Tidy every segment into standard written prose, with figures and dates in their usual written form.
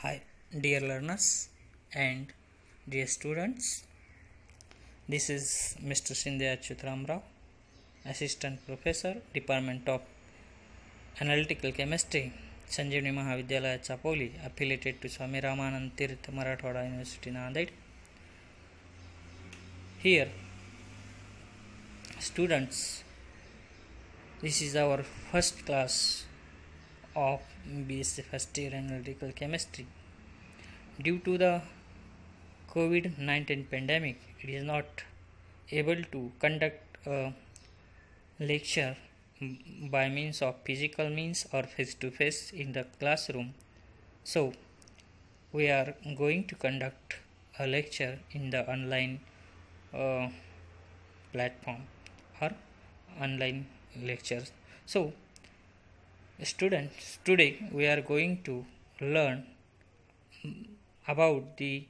Hi, dear learners and dear students. This is Mr. Sindhya Achutram Rao, Assistant Professor, Department of Analytical Chemistry, Sanjeevani Mahavidyalaya Chapoli, affiliated to Swami Ramanand Tirth Marathwada University, Nanded. Here, students, this is our first class of BSc First Year Analytical Chemistry. Due to the COVID-19 pandemic, it is not able to conduct a lecture by means of physical means or face to face in the classroom. So we are going to conduct a lecture in the online platform or online lectures. So students, today we are going to learn about the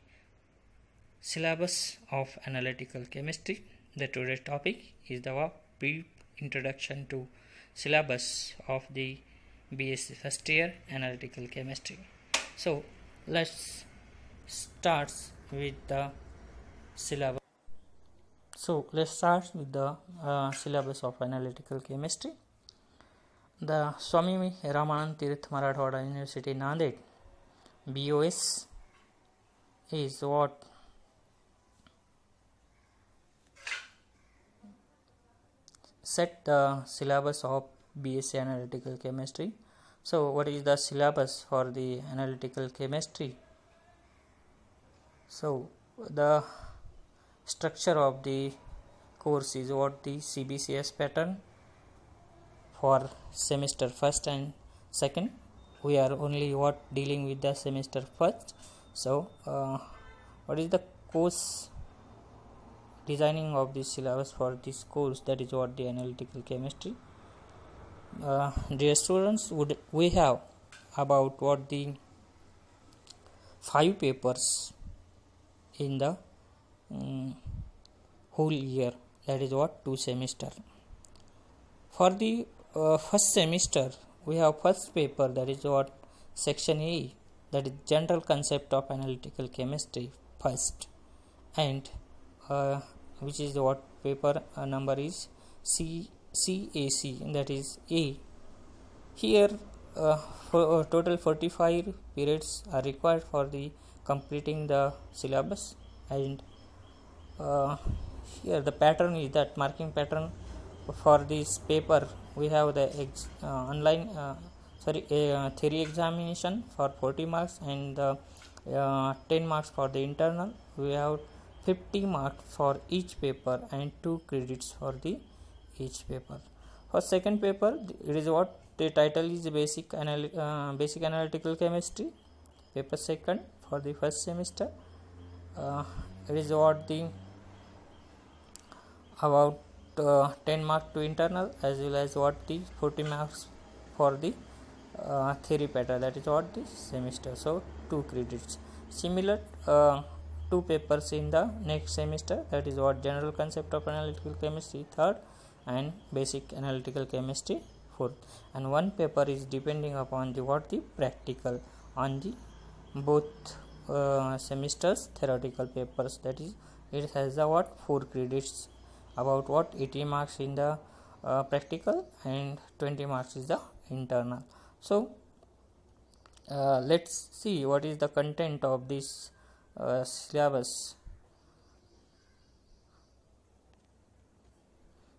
syllabus of analytical chemistry. The today's topic is the brief introduction to syllabus of the BSc first year analytical chemistry. So let's start with the syllabus. Let's start with the syllabus of analytical chemistry. The Swami Ramanand Tirth Marathwada University, Nanded, BOS is what set the syllabus of BSc Analytical Chemistry. So what is the syllabus for the analytical chemistry? So the structure of the course is what the CBCS pattern for semester first and second. We are only dealing with the semester first. So what is the course designing of this syllabus for this course? That is what the analytical chemistry. Dear students, we have about what the 5 papers in the whole year, that is what 2 semester. For the first semester we have first paper, that is what section A, that is general concept of analytical chemistry first, and which is what paper number is CAC, that is A. Here for total 45 periods are required for the completing the syllabus, and here the pattern is that marking pattern for this paper. We have the theory examination for 40 marks and 10 marks for the internal. We have 50 marks for each paper and 2 credits for the each paper. For second paper, it is what the title is basic analytical chemistry, paper second for the first semester. It is what the about 10 marks to internal, as well as what the 40 marks for the theory pattern, that is what the semester. So 2 credits. Similar 2 papers in the next semester, that is what general concept of analytical chemistry third and basic analytical chemistry fourth, and 1 paper is depending upon the what the practical on the both semesters theoretical papers, that is it has the what 4 credits, about what 80 marks in the practical and 20 marks is the internal. So let's see what is the content of this syllabus.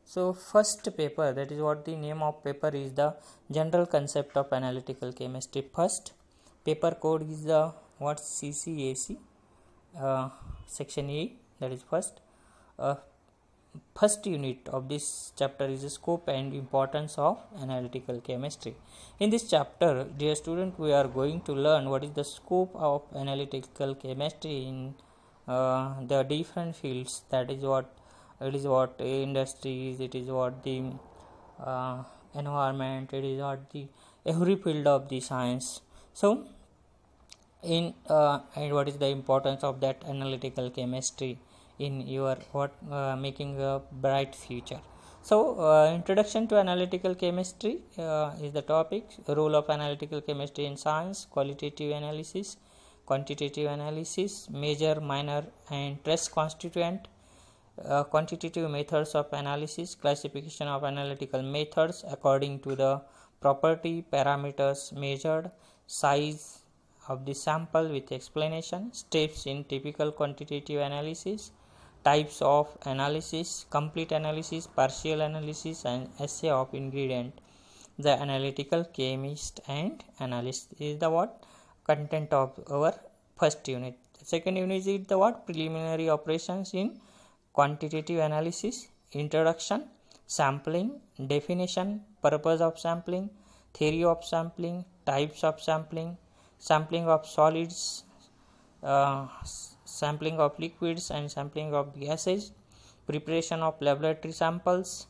So first paper, that is what the name of paper is the general concept of analytical chemistry first. Paper code is the what CCAC, section A, that is first. First unit of this chapter is the scope and importance of analytical chemistry. In this chapter, dear student, we are going to learn what is the scope of analytical chemistry in the different fields, that is what it is what industries, it is what the environment, it is what the every field of the science. So in and what is the importance of that analytical chemistry in your making a bright future. So introduction to analytical chemistry is the topic. Role of analytical chemistry in science, qualitative analysis, quantitative analysis, major, minor and trace constituent, quantitative methods of analysis, classification of analytical methods according to the property parameters measured, size of the sample with explanation, steps in typical quantitative analysis, types of analysis, complete analysis, partial analysis and assay of ingredient. The analytical chemist and analyst is the what content of our first unit. The second unit is the what preliminary operations in quantitative analysis, introduction, sampling, definition, purpose of sampling, theory of sampling, types of sampling, sampling of solids, sampling of liquids and sampling of gases, preparation of laboratory samples,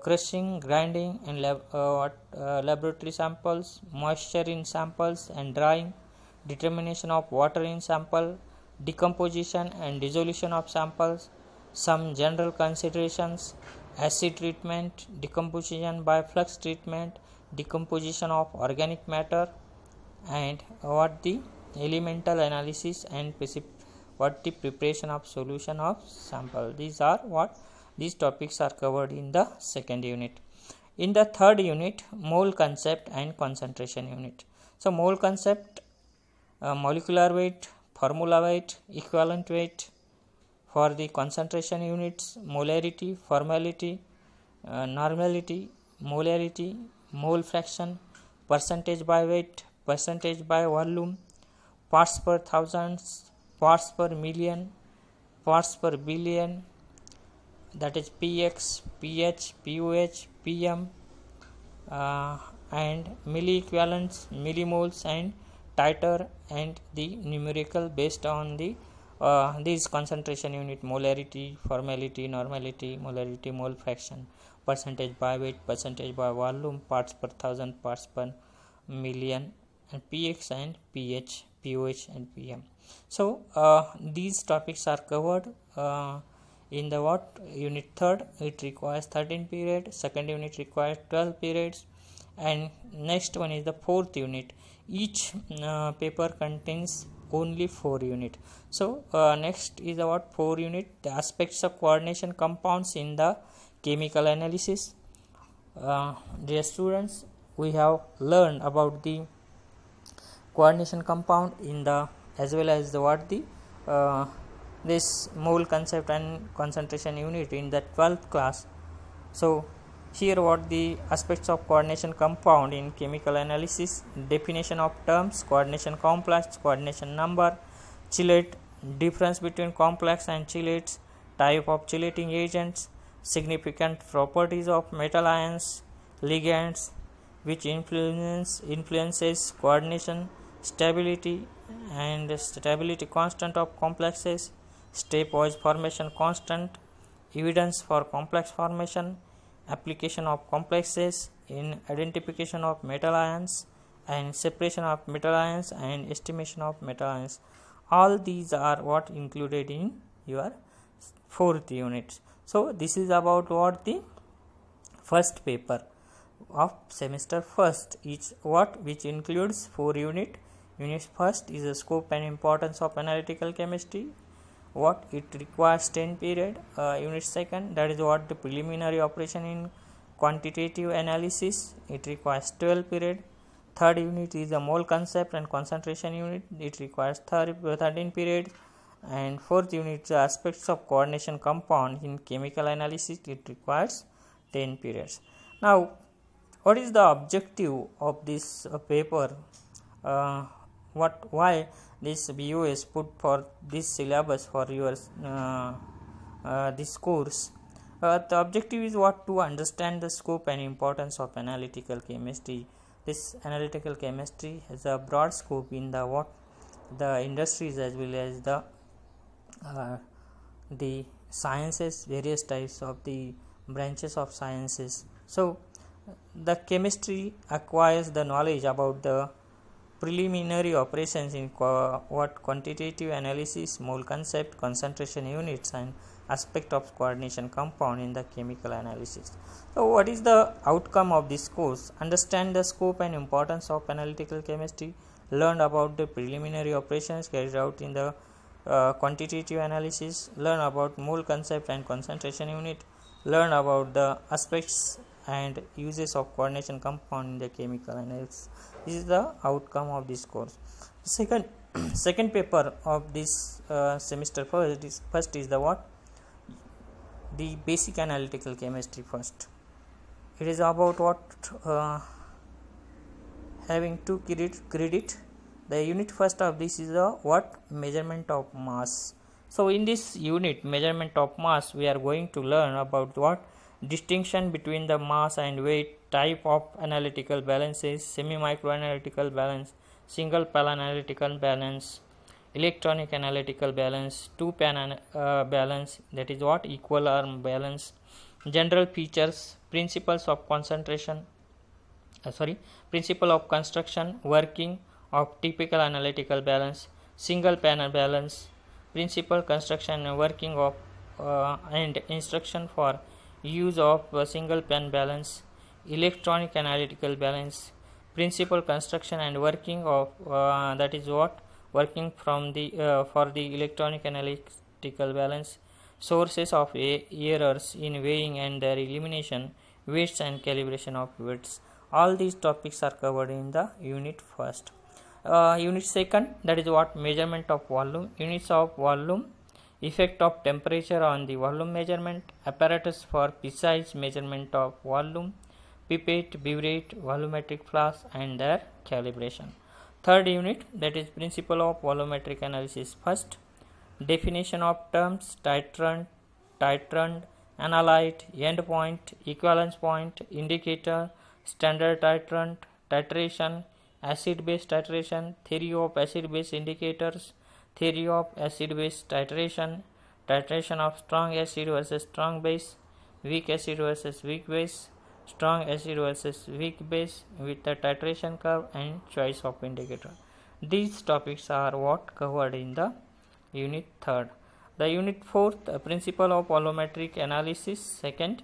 crushing, grinding and laboratory samples, moisture in samples and drying, determination of water in sample, decomposition and dissolution of samples, some general considerations, acid treatment, decomposition by flux treatment, decomposition of organic matter, and what the elemental analysis and what the preparation of solution of sample. These are what these topics are covered in the second unit. In the third unit, mole concept and concentration unit. So mole concept, molecular weight, formula weight, equivalent weight. For the concentration units, molarity, formality, normality, molarity, mole fraction, percentage by weight, percentage by volume, parts per thousands, parts per million, parts per billion, that is px, ph, puh, pm, and milliequivalents, millimoles and titer, and the numerical based on the these concentration unit: molarity, formality, normality, molarity, mole fraction, percentage by weight, percentage by volume, parts per thousand, parts per million, and px and ph, puh and pm. So these topics are covered in the what unit third. It requires 13 period, second unit requires 12 periods, and next one is the fourth unit. Each paper contains only 4 unit. So next is about 4 unit, the aspects of coordination compounds in the chemical analysis. Dear students, we have learned about the coordination compound in the as well as the what the this mole concept and concentration unit in the 12th class. So here what the aspects of coordination compound in chemical analysis: definition of terms, coordination complex, coordination number, chelate, difference between complex and chelates, type of chelating agents, significant properties of metal ions, ligands which influences coordination, stability and stability constant of complexes, stepwise formation constant, evidence for complex formation, application of complexes in identification of metal ions and separation of metal ions and estimation of metal ions. All these are what included in your 4th unit. So this is about what the first paper of semester first, each what which includes 4 unit. Unit first is the scope and importance of analytical chemistry, what it requires 10 period. Unit second, that is what the preliminary operation in quantitative analysis, it requires 12 period. Third unit is the mole concept and concentration unit, it requires 13 period. And fourth unit, the aspects of coordination compound in chemical analysis, it requires 10 periods. Now what is the objective of this paper? Why this BOS put for this syllabus for your this course? The objective is what to understand the scope and importance of analytical chemistry. This analytical chemistry has a broad scope in the what the industries as well as the sciences, various types of the branches of sciences. So the chemistry acquires the knowledge about the preliminary operations in what quantitative analysis, mole concept, concentration units and aspect of coordination compound in the chemical analysis. So what is the outcome of this course? Understand the scope and importance of analytical chemistry, learn about the preliminary operations carried out in the quantitative analysis, learn about mole concept and concentration unit, learn about the aspects and uses of coordination compound in the chemical analysis. This is the outcome of this course. Second paper of this semester first is the what? The basic analytical chemistry first. It is about what? Having two credit. The unit first of this is the what? Measurement of mass. So in this unit, measurement of mass, we are going to learn about what? Distinction between the mass and weight, type of analytical balances, semi-micro analytical balance, single pal analytical balance, electronic analytical balance, two pan balance, that is what? Equal arm balance, general features, principles of concentration, principle of construction, working of typical analytical balance, single panel balance, principle, construction and working of and instruction for use of single pan balance, electronic analytical balance, principle, construction and working of that is what? Working from the for the electronic analytical balance, sources of errors in weighing and their elimination, weights and calibration of weights. All these topics are covered in the unit first. Unit second, that is what? Measurement of volume, units of volume, effect of temperature on the volume measurement, apparatus for precise measurement of volume, pipette, burette, volumetric flask and their calibration. Third unit, that is principle of volumetric analysis first, definition of terms, titrant, analyte, endpoint, equivalence point, indicator, standard titrant, titration, acid-base titration, theory of acid-base indicators, theory of acid-base titration, titration of strong acid versus strong base, weak acid versus weak base, strong acid versus weak base with the titration curve and choice of indicator. These topics are what? Covered in the unit third. The unit fourth, principle of volumetric analysis second.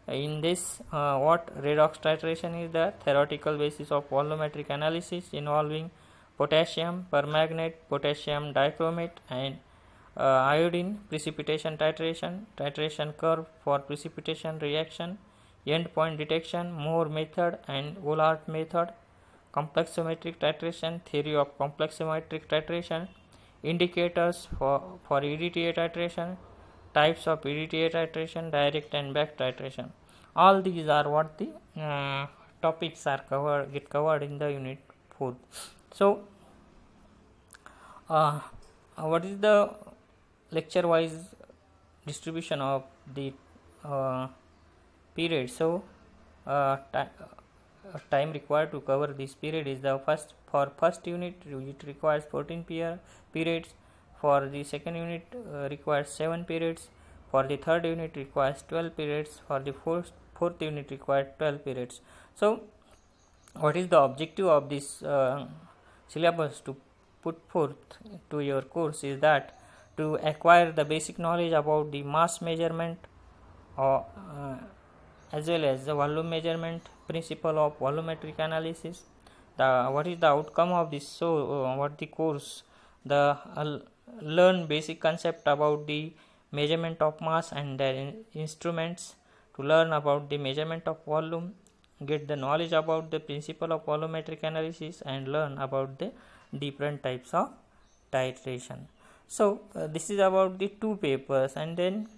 In this what? Redox titration is the theoretical basis of volumetric analysis involving potassium permanganate, potassium dichromate and iodine, precipitation titration, titration curve for precipitation reaction, endpoint detection, Moore method and Wohlert method, complexometric titration, theory of complexometric titration, indicators for EDTA titration, types of EDTA titration, direct and back titration. All these are what the topics are covered in the unit 4. So what is the lecture wise distribution of the period? So time required to cover this period is the first unit it requires 14 periods, for the second unit requires 7 periods, for the third unit requires 12 periods, for the fourth unit requires 12 periods. So what is the objective of this syllabus to put forth to your course is that to acquire the basic knowledge about the mass measurement as well as the volume measurement, principle of volumetric analysis. What is the outcome of this? So what the course? Learn basic concept about the measurement of mass and their instruments, to learn about the measurement of volume, get the knowledge about the principle of volumetric analysis and learn about the different types of titration. So this is about the two papers, and then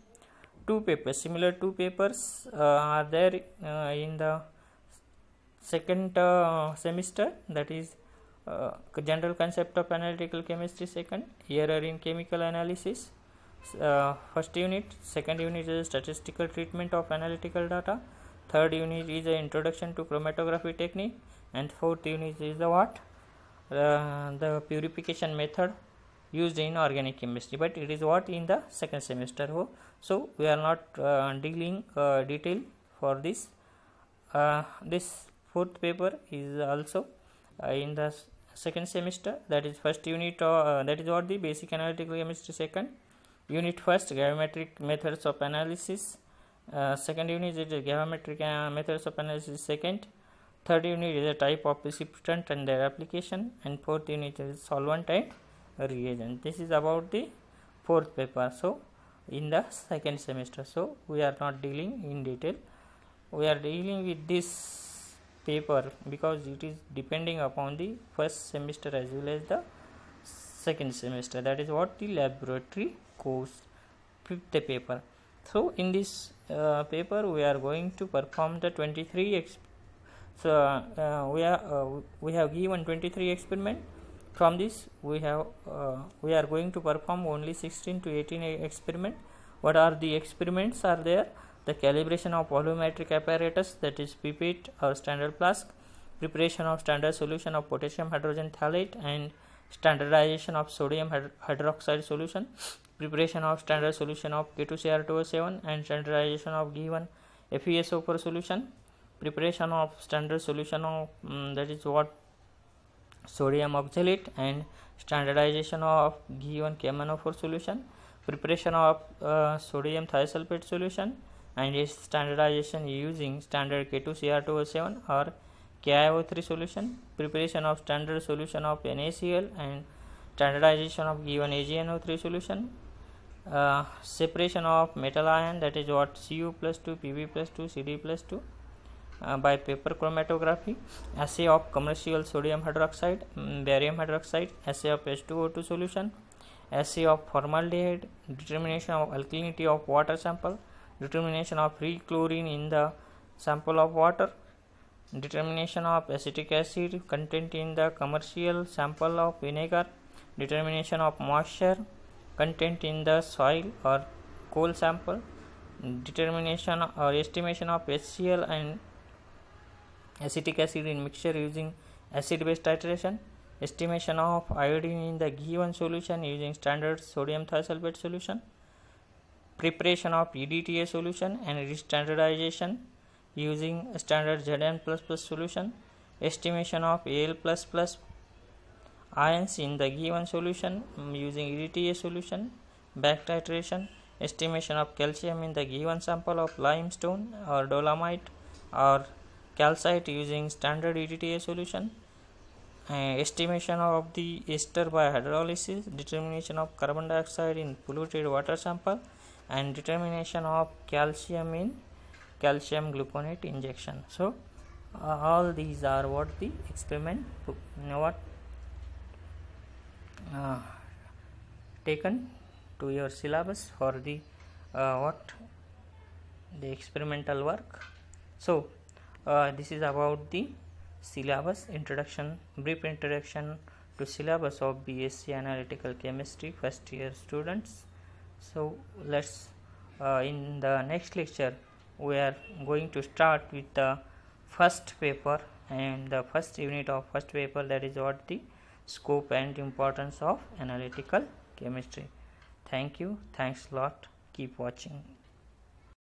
similar two papers are there in the second semester, that is general concept of analytical chemistry second, error in chemical analysis first unit, second unit is statistical treatment of analytical data, third unit is the introduction to chromatography technique, and fourth unit is the what? The purification method used in organic chemistry, but it is what? In the second semester. So we are not dealing detail for this. This fourth paper is also in the second semester, that is first unit that is what? The basic analytical chemistry second, unit first gravimetric methods of analysis, second unit is gravimetric methods of analysis second, Third unit is a type of precipitant and their application, and fourth unit is solvent and reagent. This is about the fourth paper, so in the second semester. So we are not dealing in detail, we are dealing with this paper because it is depending upon the first semester as well as the second semester. That is what the laboratory course, fifth paper. So in this paper we are going to perform the 23 we have given 23 experiment. From this we are going to perform only 16 to 18 experiment. What are the experiments are there? The calibration of volumetric apparatus, that is pipette or standard flask, preparation of standard solution of potassium hydrogen phthalate and standardization of sodium hydroxide solution, preparation of standard solution of K2Cr2O7 and standardization of given FeSO4 solution, preparation of standard solution of that is what sodium oxalate and standardization of given KMnO4 solution, preparation of sodium thiosulfate solution and its standardization using standard K2Cr2O7 or KiO3 solution, preparation of standard solution of NaCl and standardization of given AgNO3 solution, separation of metal ion, that is what Cu+2, Pb+2, Cd+2 by paper chromatography, assay of commercial sodium hydroxide, barium hydroxide, assay of H2O2 solution, assay of formaldehyde, determination of alkalinity of water sample, determination of free chlorine in the sample of water, determination of acetic acid content in the commercial sample of vinegar, determination of moisture content in the soil or coal sample, determination or estimation of HCl and acetic acid in mixture using acid base titration, estimation of iodine in the given solution using standard sodium thiosulfate solution, preparation of EDTA solution and standardization using standard Zn++ solution, estimation of Al++ ions in the given solution using EDTA solution, back titration, estimation of calcium in the given sample of limestone or dolomite or calcite using standard EDTA solution, estimation of the ester by hydrolysis, determination of carbon dioxide in polluted water sample and determination of calcium in calcium gluconate injection. So all these are what the experiment taken to your syllabus for the the experimental work. So this is about the syllabus introduction, brief introduction to syllabus of BSc Analytical Chemistry first year students. So let's in the next lecture we are going to start with the first paper and the first unit of first paper, that is what the scope and importance of analytical chemistry. Thank you, thanks a lot, keep watching.